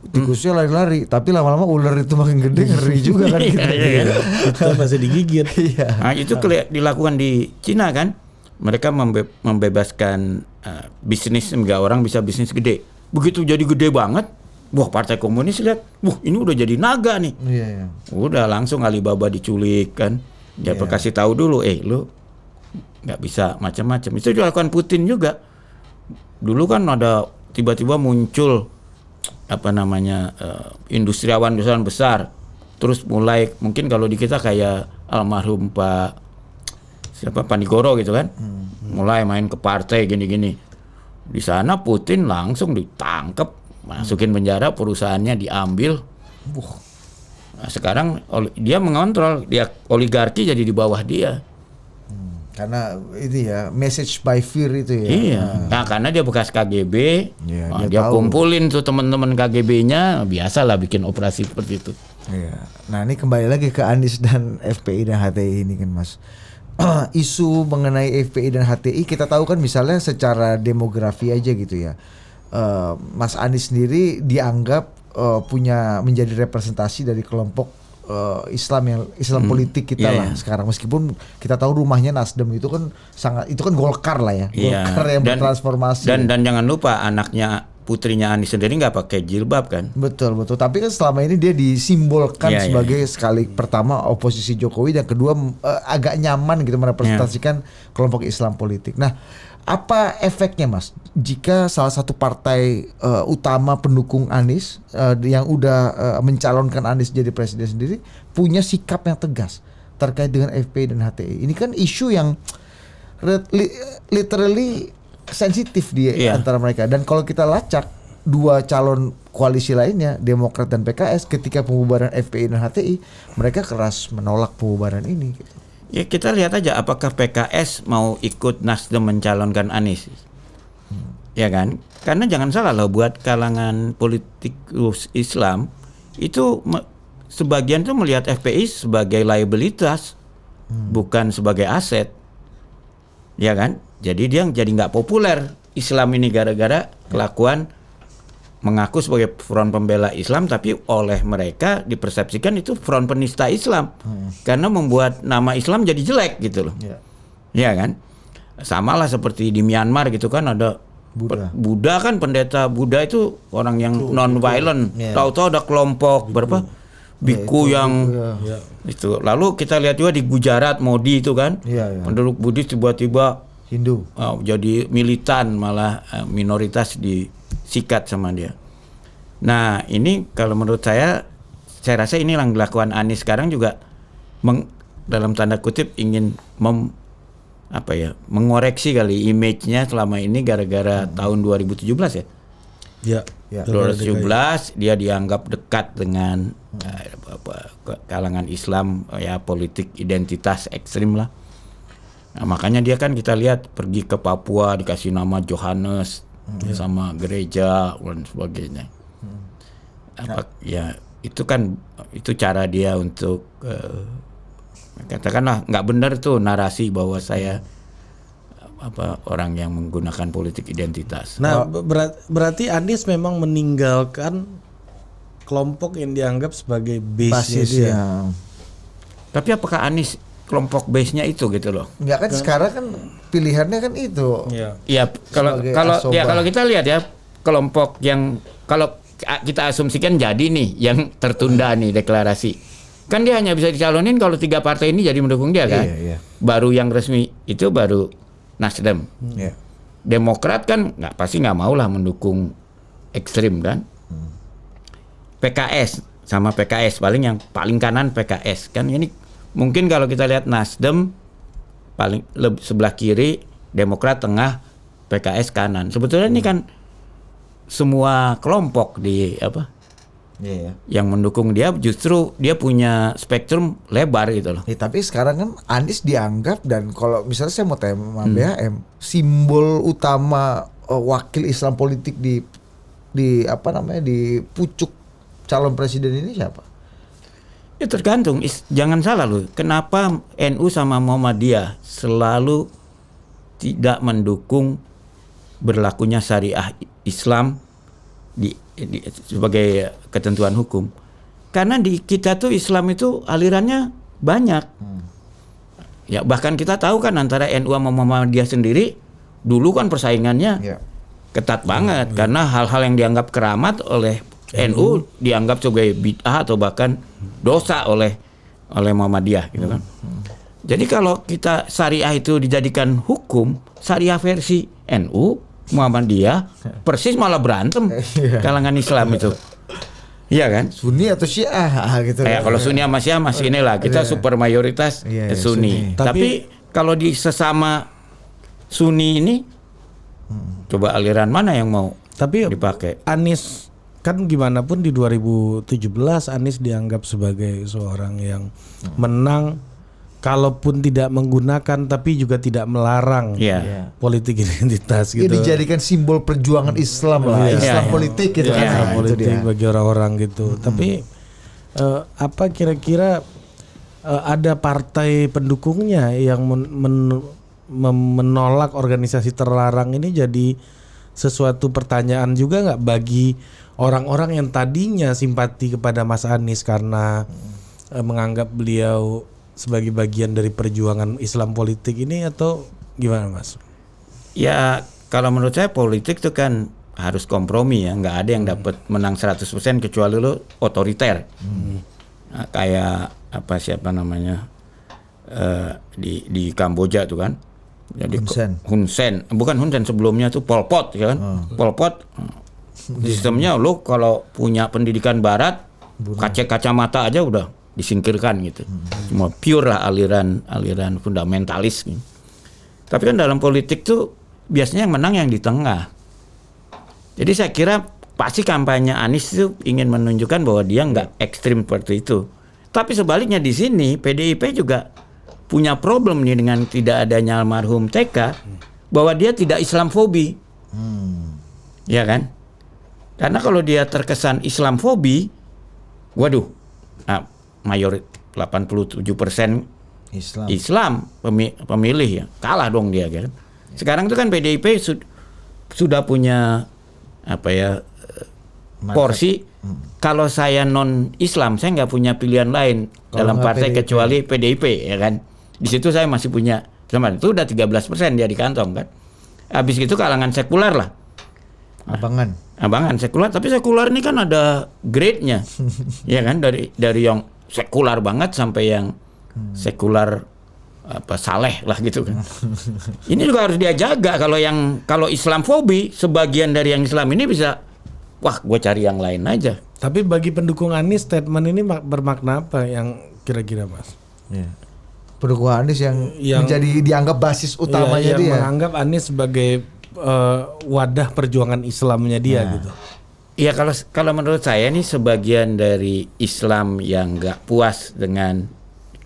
Tikusnya lari-lari, tapi lama-lama ular itu makin gede, ngeri juga kan gitu. Iya. Itu masih digigit. Nah, itu dilakukan di Cina kan. Mereka membebaskan bisnis, enggak orang bisa bisnis gede. Begitu jadi gede banget, wah Partai Komunis lihat, wah ini udah jadi naga nih. Iya. Udah langsung Alibaba diculik kan. Dia kasih tahu dulu, lu nggak bisa macam-macam. Itu dilakukan Putin juga. Dulu kan ada tiba-tiba muncul industriawan besar. Terus mulai mungkin kalau di kita kayak almarhum Pak Panigoro gitu kan. Mulai main ke partai gini-gini. Di sana Putin langsung ditangkap, masukin penjara, perusahaannya diambil. Nah, sekarang dia mengontrol, dia oligarki jadi di bawah dia. Karena itu ya message by fear itu ya. Iya. Nah, karena dia bekas KGB, dia tahu. kumpulin tuh teman-teman KGB-nya, biasalah bikin operasi seperti itu. Iya. Nah, ini kembali lagi ke Anies dan FPI dan HTI ini kan, Mas. Isu mengenai FPI dan HTI kita tahu kan misalnya secara demografi aja gitu ya. Mas Anies sendiri dianggap menjadi representasi dari kelompok Islam politik kita lah sekarang, meskipun kita tahu rumahnya Nasdem itu kan Golkar lah ya, Golkar yang bertransformasi. Dan jangan lupa anaknya putrinya Anies sendiri nggak pakai jilbab kan? Betul. Tapi kan selama ini dia disimbolkan sebagai sekali pertama oposisi Jokowi dan kedua agak nyaman gitu merepresentasikan kelompok Islam politik. Nah, Apa efeknya Mas jika salah satu partai utama pendukung Anies yang udah mencalonkan Anies jadi presiden sendiri punya sikap yang tegas terkait dengan FPI dan HTI? Ini kan isu yang literally sensitif di antara mereka. Dan kalau kita lacak dua calon koalisi lainnya, Demokrat dan PKS, ketika pembubaran FPI dan HTI, mereka keras menolak pembubaran ini. Ya kita lihat aja apakah PKS mau ikut Nasdem mencalonkan Anies. Ya kan? Karena jangan salah loh, buat kalangan politikus Islam itu sebagian tuh melihat FPI sebagai liabilitas, bukan sebagai aset. Ya kan? Jadi dia jadi nggak populer Islam ini gara-gara kelakuan mengaku sebagai front pembela Islam, tapi oleh mereka dipersepsikan itu front penista Islam karena membuat nama Islam jadi jelek gitu loh. Ya kan? Sama lah seperti di Myanmar gitu kan, ada Buddha kan, pendeta Buddha itu orang yang non violent. Tahu-tahu ada kelompok berapa biku yang itu. Lalu kita lihat juga di Gujarat, Modi itu kan, penduduk Buddhis tiba-tiba Hindu jadi militan, malah minoritas disikat sama dia. Nah ini kalau menurut saya rasa ini yang dilakukan Anies sekarang juga dalam tanda kutip ingin mengoreksi kali image-nya selama ini gara-gara tahun 2017 ya. Ya. 2017 dia dianggap dekat dengan kalangan Islam, ya politik identitas ekstrim lah. Nah, makanya dia kan kita lihat pergi ke Papua dikasih nama Johannes sama gereja dan sebagainya. Ya itu kan itu cara dia untuk katakanlah nggak benar tuh narasi bahwa saya orang yang menggunakan politik identitas. Nah, berarti Anies memang meninggalkan kelompok yang dianggap sebagai base-nya dia. Tapi apakah Anies kelompok base-nya itu gitu loh? Enggak kan, sekarang kan pilihannya kan itu. Iya, kalau kita lihat ya kelompok yang kalau kita asumsikan jadi nih yang tertunda nih deklarasi. Kan dia hanya bisa dicalonin kalau 3 partai ini jadi mendukung dia kan. Baru yang resmi itu baru Nasdem. Demokrat kan pasti nggak mau lah mendukung ekstrim kan. PKS sama PKS paling kanan PKS kan, ini mungkin kalau kita lihat Nasdem paling sebelah kiri, Demokrat tengah, PKS kanan. Sebetulnya ini kan semua kelompok yang mendukung dia, justru dia punya spektrum lebar gitu loh. Tapi sekarang kan Anies dianggap, dan kalau misalnya saya mau tanya sama BHM, simbol utama wakil Islam politik di pucuk calon presiden ini siapa? Ya tergantung, jangan salah loh. Kenapa NU sama Muhammadiyah selalu tidak mendukung berlakunya syariah Islam sebagai ketentuan hukum? Karena di kita tuh Islam itu alirannya banyak. Ya bahkan kita tahu kan antara NU sama Muhammadiyah sendiri dulu kan persaingannya ketat banget karena hal-hal yang dianggap keramat oleh NU dianggap sebagai bid'ah atau bahkan dosa oleh Muhammadiyah gitu kan. Jadi kalau kita syariah itu dijadikan hukum, syariah versi NU, Muhammadiyah persis malah berantem kalangan Islam itu. Iya kan? Sunni atau Syiah gitu. Kalau Sunni sama Syiah masih inilah, kita super mayoritas Sunni. Tapi kalau di sesama Sunni ini coba aliran mana yang mau dipakai? Anies kan gimana pun di 2017 Anies dianggap sebagai seorang yang menang, kalaupun tidak menggunakan tapi juga tidak melarang politik identitas gitu. Ini dijadikan simbol perjuangan Islam lah, Islam politik gitu kan. Islam politik bagi orang-orang gitu. Tapi apa kira-kira ada partai pendukungnya yang menolak organisasi terlarang ini jadi sesuatu pertanyaan juga nggak bagi orang-orang yang tadinya simpati kepada Mas Anies karena menganggap beliau sebagai bagian dari perjuangan Islam politik ini, atau gimana Mas? Ya kalau menurut saya politik itu kan harus kompromi ya, nggak ada yang dapat menang 100% kecuali lo otoriter. Nah, kayak siapa namanya di Kamboja tuh kan, Jadi Hun Hun Sen, Sen. bukan Hun Sen, sebelumnya tuh Pol Pot ya kan. Pol Pot sistemnya lo kalau punya pendidikan barat, kacamata aja udah disingkirkan gitu. Cuma pure lah aliran fundamentalis gitu. Tapi kan dalam politik tuh biasanya yang menang yang di tengah. Jadi saya kira pasti kampanye Anies itu ingin menunjukkan bahwa dia nggak ekstrim seperti itu. Tapi sebaliknya di sini PDIP juga punya problem nih dengan tidak adanya almarhum TK, bahwa dia tidak Islamofobi. Ya kan? Karena kalau dia terkesan Islamofobi, waduh, mayor 87% Islam pemilih ya, kalah dong dia kan. Sekarang itu kan PDIP sudah punya porsi. Kalau saya non Islam, saya nggak punya pilihan lain dalam partai PDIP. Kecuali PDIP ya kan. Di situ saya masih punya, itu udah 13% dia di kantong kan. Habis itu kalangan sekuler lah. Abangan sekuler, tapi sekuler ini kan ada grade-nya. Ya kan, dari yang sekuler banget sampai yang sekuler saleh lah gitu kan. Ini juga harus dia jaga. Kalau Islamofobi, sebagian dari yang Islam ini bisa, wah gue cari yang lain aja. Tapi bagi pendukung Anies, statement ini bermakna apa yang kira-kira, Mas? Pendukung Anies yang menjadi dianggap basis utamanya yang dia. menganggap Anies sebagai wadah perjuangan Islamnya dia gitu. Iya, kalau menurut saya nih sebagian dari Islam yang nggak puas dengan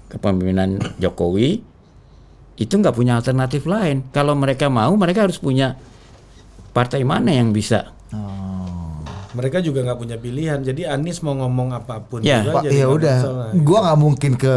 kepemimpinan Jokowi itu nggak punya alternatif lain. Kalau mereka mau, mereka harus punya partai mana yang bisa. Mereka juga nggak punya pilihan. Jadi Anies mau ngomong apapun ya, juga. Ya udah, gua nggak mungkin ke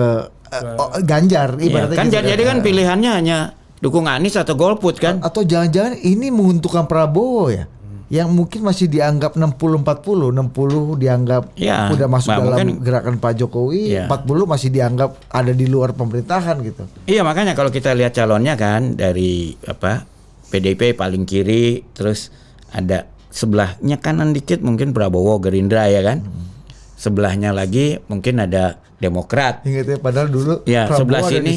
Ganjar. Ibaratnya kan gitu jadi kan pilihannya hanya dukung Anies atau golput kan? Atau jangan-jangan ini menguntungkan Prabowo ya? Yang mungkin masih dianggap 60-40, 60 dianggap udah masuk dalam gerakan Pak Jokowi, 40 masih dianggap ada di luar pemerintahan gitu. Iya, makanya kalau kita lihat calonnya kan dari PDIP paling kiri, terus ada sebelahnya kanan dikit mungkin Prabowo Gerindra ya kan. Sebelahnya lagi mungkin ada Demokrat. Ingat ya, padahal dulu sebelah sini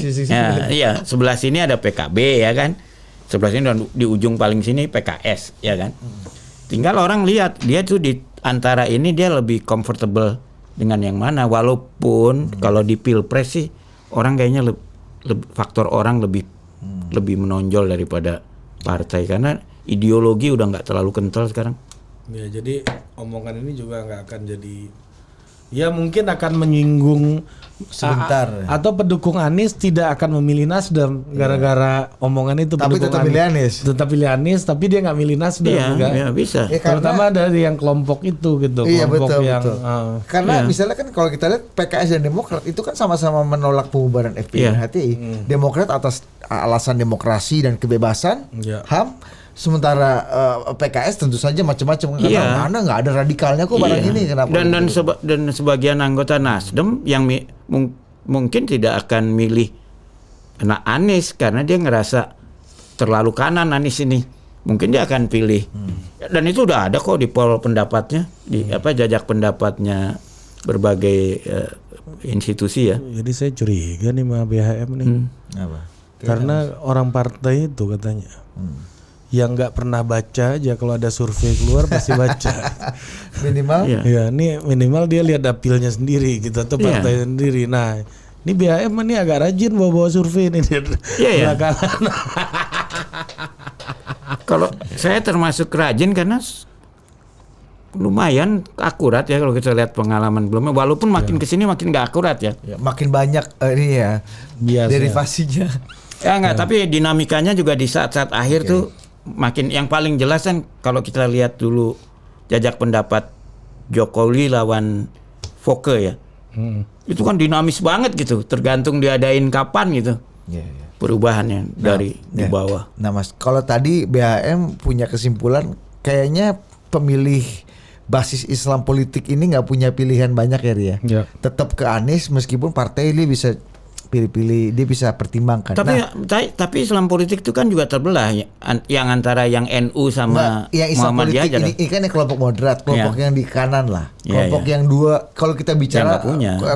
sebelah sini ada PKB ya kan. Sebelah sini di ujung paling sini PKS ya kan. Tinggal orang lihat dia tuh di antara ini dia lebih comfortable dengan yang mana, walaupun kalau di Pilpres sih orang kayaknya faktor orang lebih menonjol daripada partai karena ideologi udah nggak terlalu kental sekarang. Ya, jadi omongan ini juga nggak akan jadi, ya mungkin akan menyinggung sebentar atau pendukung Anies tidak akan memilih Nasdem gara-gara omongan itu. Tapi tetap pilih Anies. Tetap pilih Anies, tapi dia nggak milih Nasdem juga. Iya, bisa. Terutama dari yang kelompok itu gitu. Iya, kelompok betul, yang betul. Karena misalnya kan kalau kita lihat PKS dan Demokrat itu kan sama-sama menolak pembubaran FPI dan HTI. Demokrat atas alasan demokrasi dan kebebasan, HAM. Sementara PKS tentu saja macam-macam karena mana nggak ada radikalnya kok barang ini kenapa? Dan sebagian anggota Nasdem yang mungkin tidak akan milih Anies karena dia ngerasa terlalu kanan Anies ini. Mungkin dia akan pilih. Dan itu udah ada kok di poll pendapatnya, di jajak pendapatnya berbagai institusi ya. Jadi saya curiga nih sama BHM nih. Karena orang partai itu katanya. Yang nggak pernah baca aja kalau ada survei keluar pasti baca. Minimal ya ini minimal dia lihat dapilnya sendiri gitu atau partai sendiri. Nah ini BHM ini agak rajin bawa survei ini belakangan. Kalau saya termasuk rajin karena lumayan akurat ya kalau kita lihat pengalaman belumnya, walaupun makin kesini makin nggak akurat ya. Makin banyak ini ya derivasinya. Ya enggak, tapi dinamikanya juga di saat-saat akhir tuh makin yang paling jelas kan kalau kita lihat dulu jajak pendapat Jokowi lawan Foke ya. Itu kan dinamis banget gitu, tergantung diadain kapan gitu. Perubahannya dari di bawah. Nah Mas, kalau tadi BHM punya kesimpulan kayaknya pemilih basis Islam politik ini nggak punya pilihan banyak ya Ria. Tetap ke Anies meskipun partai ini bisa pilih-pilih, dia bisa pertimbangkan. Tapi Islam politik itu kan juga terbelah ya, yang antara yang NU sama yang Islam Muhammadiyah politik aja. ini kan yang kelompok moderat, kelompok yang di kanan lah, kelompok yang dua. Kalau kita bicara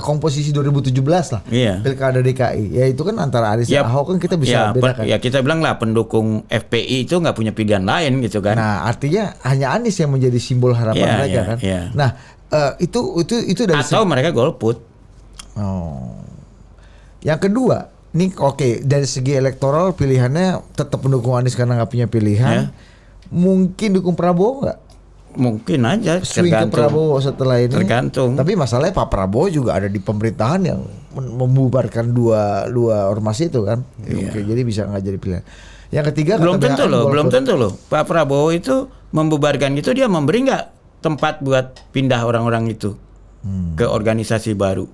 komposisi 2017 lah, Pilkada DKI, ya itu kan antara Anies dan Ahok kan kita bisa bedakan. Ya kita bilang lah pendukung FPI itu nggak punya pilihan lain gitu kan. Nah artinya hanya Anies yang menjadi simbol harapan mereka kan. Nah itu dari atau mereka golput. Yang kedua, nih dari segi elektoral pilihannya tetap mendukung Anies karena nggak punya pilihan. Mungkin dukung Prabowo nggak? Mungkin aja. Swing ke Prabowo setelah ini. Tergantung. Tapi masalahnya Pak Prabowo juga ada di pemerintahan yang membubarkan dua ormas itu kan. Jadi bisa nggak jadi pilihan. Yang ketiga belum tentu loh. Pak Prabowo itu membubarkan itu dia memberi nggak tempat buat pindah orang-orang itu ke organisasi baru.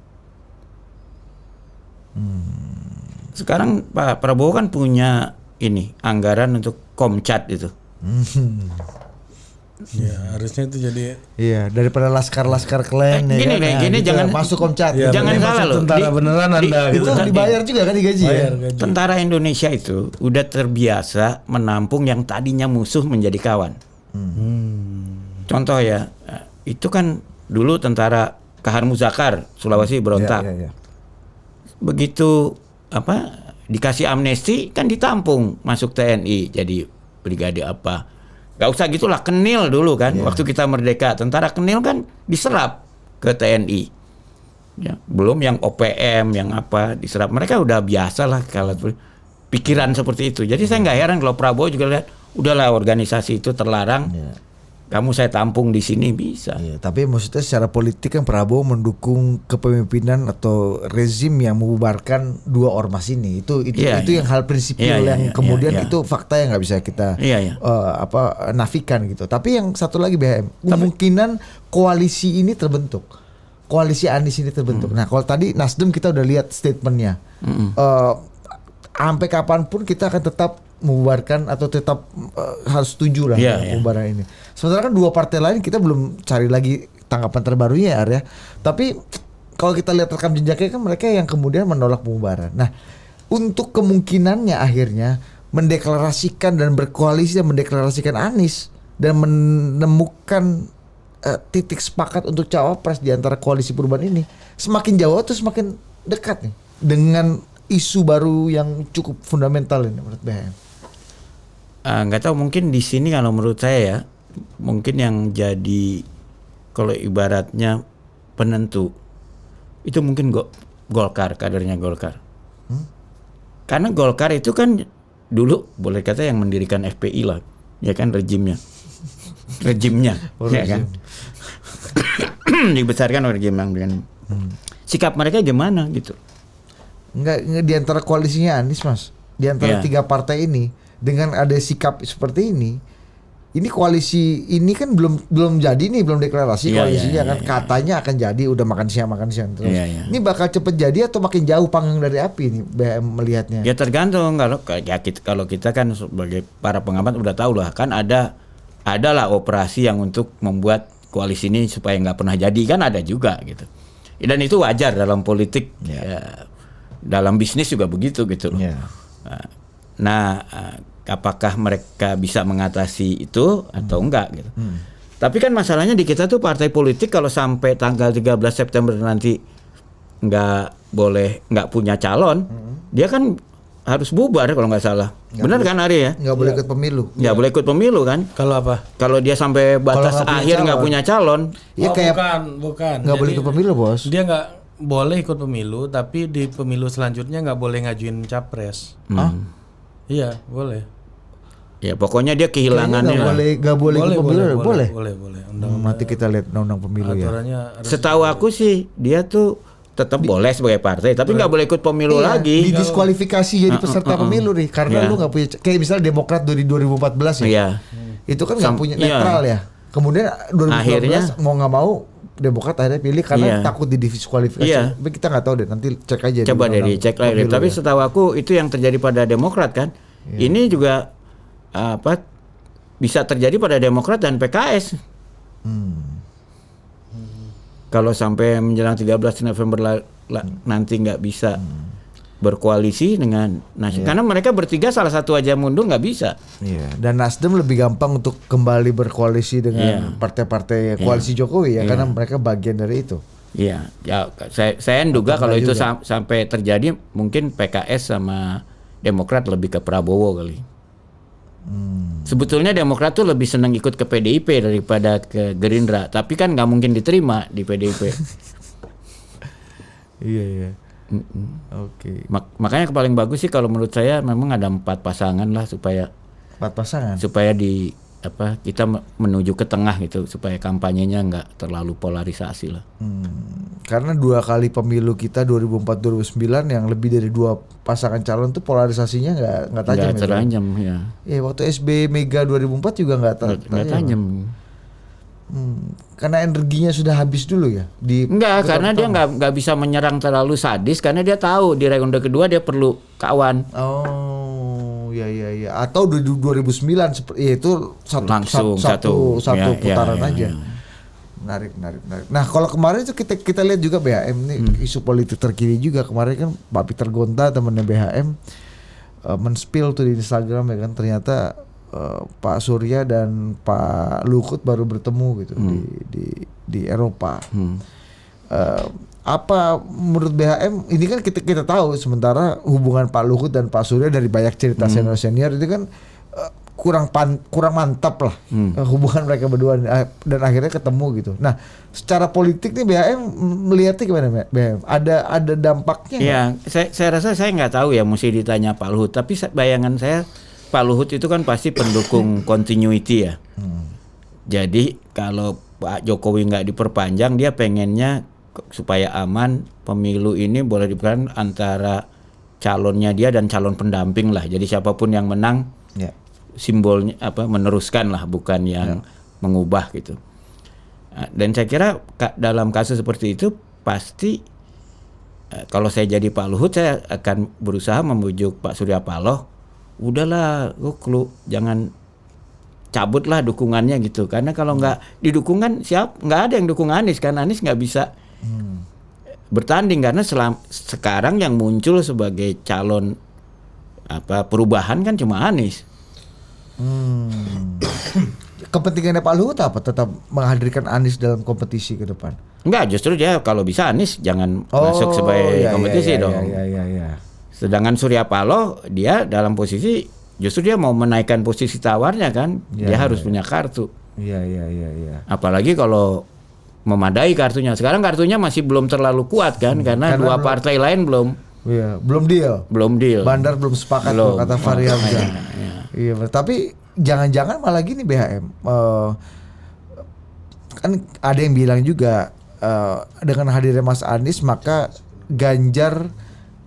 Sekarang Pak Prabowo kan punya anggaran untuk Komcat itu. Ya harusnya itu jadi. Iya daripada laskar klan. Gini jangan masuk Komcat. Ya, jangan salah loh. Tentara beneran Anda gitu. Itu dibayar juga kan digaji ya. Tentara Indonesia itu udah terbiasa menampung yang tadinya musuh menjadi kawan. Contoh ya, itu kan dulu tentara Kahar Muzakar Sulawesi berontak. Begitu dikasih amnesti kan ditampung masuk TNI jadi brigade apa. Gak usah gitulah, Kenil dulu kan waktu kita merdeka tentara Kenil kan diserap ke TNI. Ya, belum yang OPM yang apa diserap. Mereka udah biasa lah kalau pikiran seperti itu. Jadi saya nggak heran kalau Prabowo juga lihat udahlah organisasi itu terlarang. Kamu saya tampung di sini bisa. Tapi maksudnya secara politik kan Prabowo mendukung kepemimpinan atau rezim yang membubarkan dua ormas ini. Itu yang hal prinsipil yang kemudian itu fakta yang nggak bisa kita nafikan gitu. Tapi yang satu lagi BHM, kemungkinan koalisi ini terbentuk. Koalisi Anies ini terbentuk. Nah, kalau tadi Nasdem kita udah lihat statementnya. Sampai kapanpun kita akan tetap membubarkan atau tetap harus setuju lah pembubaran ini. Sementara kan dua partai lain kita belum cari lagi tanggapan terbarunya ya. Tapi kalau kita lihat rekam jejaknya kan mereka yang kemudian menolak pembubaran. Nah, untuk kemungkinannya akhirnya mendeklarasikan dan berkoalisi dan mendeklarasikan Anies dan menemukan titik sepakat untuk cawapres di antara koalisi perubahan ini semakin jauh atau semakin dekat nih dengan isu baru yang cukup fundamental ini menurut BHM. Nggak tahu, mungkin di sini kalau menurut saya ya mungkin yang jadi kalau ibaratnya penentu itu mungkin Golkar, kadernya Golkar. Karena Golkar itu kan dulu boleh kata yang mendirikan FPI lah, ya kan rejimnya ya kan dibesarkan oleh rejim dengan sikap mereka gimana gitu. Enggak di antara koalisinya Anies Mas, di antara tiga partai ini dengan ada sikap seperti ini koalisi ini kan belum jadi nih, belum deklarasi koalisinya kan katanya akan jadi, udah makan siang terus. Ini bakal cepet jadi atau makin jauh panggang dari api nih BM melihatnya? Ya tergantung, kalau kita kan sebagai para pengamat udah tahu lah kan adalah operasi yang untuk membuat koalisi ini supaya nggak pernah jadi kan ada juga gitu. Dan itu wajar dalam politik. Dalam bisnis juga begitu gitu loh. Nah, apakah mereka bisa mengatasi itu atau enggak gitu. Tapi kan masalahnya di kita tuh partai politik kalau sampai tanggal 13 September nanti nggak punya calon, dia kan harus bubar kalau nggak salah. Benar kan Ari ya? Nggak boleh ikut pemilu. Nggak boleh ikut pemilu kan? Kalau apa? Kalau dia sampai batas akhir nggak punya calon. Ya kayak bukan. Nggak boleh ikut pemilu bos. Dia nggak boleh ikut pemilu, tapi di pemilu selanjutnya nggak boleh ngajuin capres. Iya, boleh. Ya pokoknya dia kehilangan nggak boleh ikut pemilu. Boleh. Nanti kita lihat undang-undang pemilu ya. Setahu aku sih dia tuh tetap boleh sebagai partai, tapi nggak boleh ikut pemilu lagi. Didiskualifikasi jadi peserta pemilu nih, karena lu nggak punya. Kayak misalnya Demokrat dari 2014 ya. Itu kan nggak punya netral ya. Kemudian 2012 akhirnya, mau nggak mau Demokrat akhirnya pilih karena takut didiskualifikasi. Tapi kita nggak tahu deh, nanti cek aja. Coba deh cek lagi. Tapi setahu aku itu yang terjadi pada Demokrat kan. Ini juga bisa terjadi pada Demokrat dan PKS. Kalau sampai menjelang 13 November nanti nggak bisa berkoalisi dengan Nasdem. Karena mereka bertiga salah satu aja mundur nggak bisa. Iya. Dan Nasdem lebih gampang untuk kembali berkoalisi dengan partai-partai koalisi Jokowi ya, karena mereka bagian dari itu. Iya, ya saya duga kalau itu sampai terjadi mungkin PKS sama Demokrat lebih ke Prabowo kali. Sebetulnya Demokrat tuh lebih senang ikut ke PDIP daripada ke Gerindra, tapi kan nggak mungkin diterima di PDIP. Iya. Oke. Makanya paling bagus sih kalau menurut saya memang ada 4 pasangan lah supaya 4 pasangan. Supaya kita menuju ke tengah gitu, supaya kampanyenya nggak terlalu polarisasi lah. Karena 2 kali pemilu kita 2004-2009 yang lebih dari 2 pasangan calon tuh polarisasinya nggak tajam. Nggak tertajam ya. Iya, waktu SB Mega 2004 juga nggak tajam. Karena energinya sudah habis dulu ya. Enggak, karena dia nggak bisa menyerang terlalu sadis, karena dia tahu di ronde kedua dia perlu kawan. Oh, ya. Atau 2009 itu satu putaran aja. Menarik. Nah, kalau kemarin itu kita lihat juga BHM ini isu politik terkini juga. Kemarin kan Pak Peter Gonta temannya BHM men-spill tuh di Instagram ya kan, ternyata Pak Surya dan Pak Luhut baru bertemu gitu di Eropa. Apa menurut BHM ini kan kita tahu, sementara hubungan Pak Luhut dan Pak Surya dari banyak cerita senior itu kan kurang mantap lah hubungan mereka berdua, dan akhirnya ketemu gitu. Nah, secara politik nih BHM melihatnya gimana BHM? Ada dampaknya? Ya, saya rasa saya nggak tahu ya, mesti ditanya Pak Luhut. Tapi bayangan saya Pak Luhut itu kan pasti pendukung continuity ya. Jadi kalau Pak Jokowi nggak diperpanjang, dia pengennya supaya aman pemilu ini boleh diperkan antara calonnya dia dan calon pendamping lah. Jadi siapapun yang menang, simbolnya meneruskan lah, bukan yang mengubah gitu. Dan saya kira dalam kasus seperti itu pasti kalau saya jadi Pak Luhut, saya akan berusaha membujuk Pak Surya Paloh, udahlah, jangan cabutlah dukungannya gitu. Karena kalau nggak didukungkan nggak ada yang dukung Anies, kan Anies nggak bisa bertanding, karena sekarang yang muncul sebagai calon perubahan kan cuma Anies. Kepentingannya Pak Luhut apa? Tetap menghadirkan Anies dalam kompetisi ke depan? Enggak, justru dia kalau bisa Anies jangan masuk sebagai kompetisi dong. Iya. Sedangkan Surya Paloh dia dalam posisi justru dia mau menaikkan posisi tawarnya kan, dia harus punya kartu. Iya. Apalagi kalau memadai kartunya. Sekarang kartunya masih belum terlalu kuat kan, karena 2 partai lain belum. Iya, belum deal. Bandar belum sepakat belum, kata Fahri Hamzah. Iya, tapi jangan-jangan malah gini BHM. Kan ada yang bilang juga dengan hadirnya Mas Anies maka Ganjar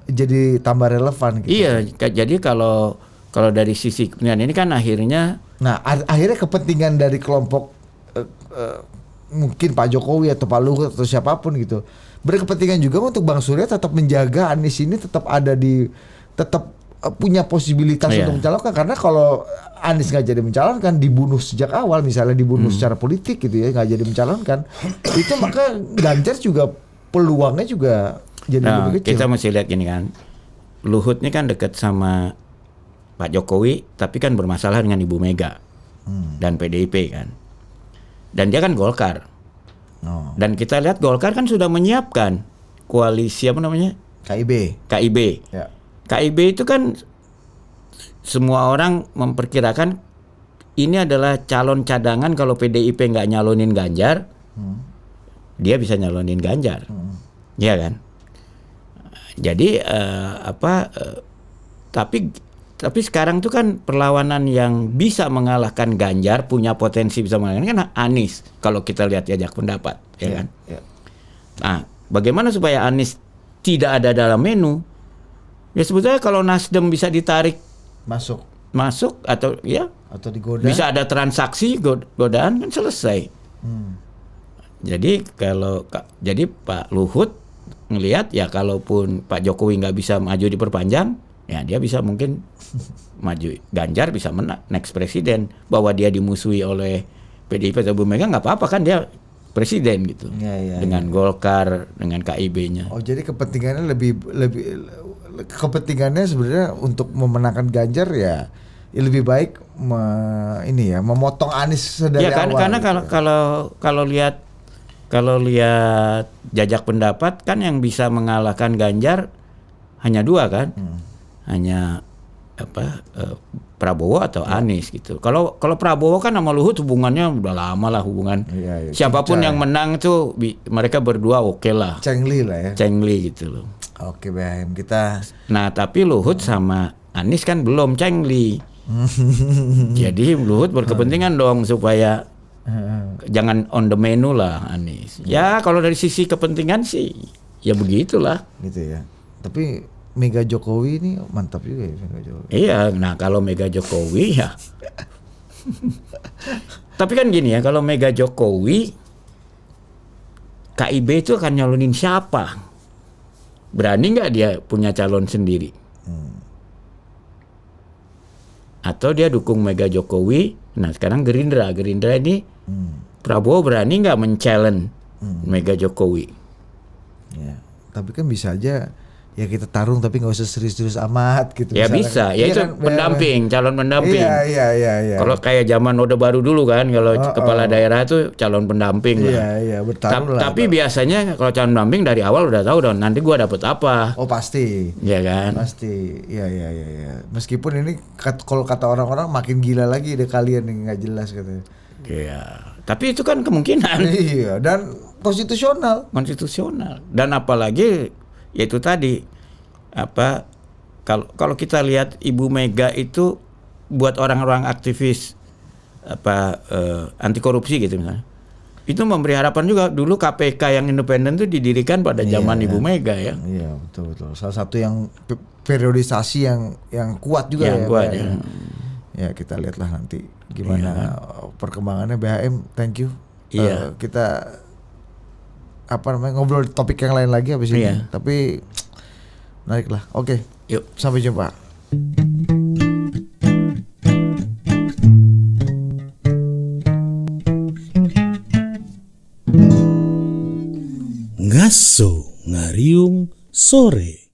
jadi tambah relevan gitu. Iya, jadi kalau dari sisi kepentingan ini kan akhirnya kepentingan dari kelompok mungkin Pak Jokowi atau Pak Luhut atau siapapun gitu berkepentingan juga untuk Bang Surya tetap menjaga Anies ini tetap punya posibilitas untuk mencalonkan, karena kalau Anies nggak jadi mencalonkan, dibunuh sejak awal misalnya, dibunuh secara politik gitu ya, nggak jadi mencalonkan, itu maka Ganjar juga peluangnya juga jadi lebih kecil. Kita mesti lihat gini kan, Luhut ini kan dekat sama Pak Jokowi, tapi kan bermasalah dengan Ibu Mega dan PDIP kan, dan dia kan Golkar. Dan kita lihat Golkar kan sudah menyiapkan koalisi KIB. Ya. KIB itu kan semua orang memperkirakan ini adalah calon cadangan kalau PDIP nggak nyalonin Ganjar, dia bisa nyalonin Ganjar, ya kan? Jadi tapi sekarang tuh kan perlawanan yang bisa mengalahkan Ganjar, punya potensi bisa mengalahkan kan Anies kalau kita lihat jajak pendapat, ya kan? Ya. Nah, bagaimana supaya Anies tidak ada dalam menu? Ya sebetulnya kalau Nasdem bisa ditarik masuk atau digoda, bisa ada transaksi godaan kan selesai. Jadi jadi Pak Luhut ngelihat ya kalaupun Pak Jokowi nggak bisa maju diperpanjang, ya dia bisa mungkin maju Ganjar bisa menang next presiden, bahwa dia dimusuhi oleh PDIP atau Bu Mega nggak apa-apa kan, dia presiden gitu. Dengan Golkar, dengan KIB-nya. Oh, jadi kepentingannya kepentingannya sebenarnya untuk memenangkan Ganjar ya lebih baik memotong Anies dari Ya kan, awal. karena gitu. kalau lihat jajak pendapat kan yang bisa mengalahkan Ganjar hanya dua kan, hanya Prabowo atau Anies gitu. Kalau Prabowo kan sama Luhut hubungannya udah lama lah hubungan. Iya, Siapapun cincai. yang menang tuh mereka berdua oke lah, Cengli lah ya. cengli gitu loh. Oke BHM kita. Nah tapi Luhut sama Anies kan belum cengli. Jadi Luhut berkepentingan dong supaya jangan on the menu lah Anies. Ya kalau dari sisi kepentingan sih ya begitulah. Gitu ya. Tapi Mega Jokowi ini mantap juga ya Mega Jokowi. Iya, nah kalau Mega Jokowi ya. Tapi kan gini ya, kalau Mega Jokowi KIB itu akan nyalonin siapa? Berani nggak dia punya calon sendiri? Atau dia dukung Mega Jokowi? Nah sekarang Gerindra ini Prabowo berani nggak men-challenge Mega Jokowi? Ya. Tapi kan bisa aja ya kita tarung tapi nggak usah serius-serius amat gitu. Ya misalnya. bisa, ya Iya itu kan? pendamping, calon pendamping. Iya. Kalau kayak zaman Orde Baru dulu kan, kalau kepala daerah itu calon pendamping lah. Iya, bertarung lah. Tapi biasanya kalau calon pendamping dari awal udah tahu dong nanti gua dapet apa. Oh pasti. Ya kan? Pasti. Iya. Meskipun ini kalau kata orang-orang makin gila lagi deh kalian yang nggak jelas katanya. Iya. Tapi itu kan kemungkinan Iya, dan konstitusional. Dan apalagi yaitu tadi kalau kita lihat Ibu Mega itu buat orang-orang aktivis anti korupsi gitu misalnya. Itu memberi harapan juga. Dulu KPK yang independen itu didirikan pada zaman Ibu Mega ya. Iya, betul. Salah satu yang periodisasi yang kuat juga Yang ya. kuat, BHM. ya. Ya, kita lihatlah nanti gimana perkembangannya BHM. Thank you. Iya. Kita ngobrol topik yang lain lagi habis ini. Iya. Tapi menarik lah. Oke. Yuk. Sampai jumpa. Ngaso ngariung sore.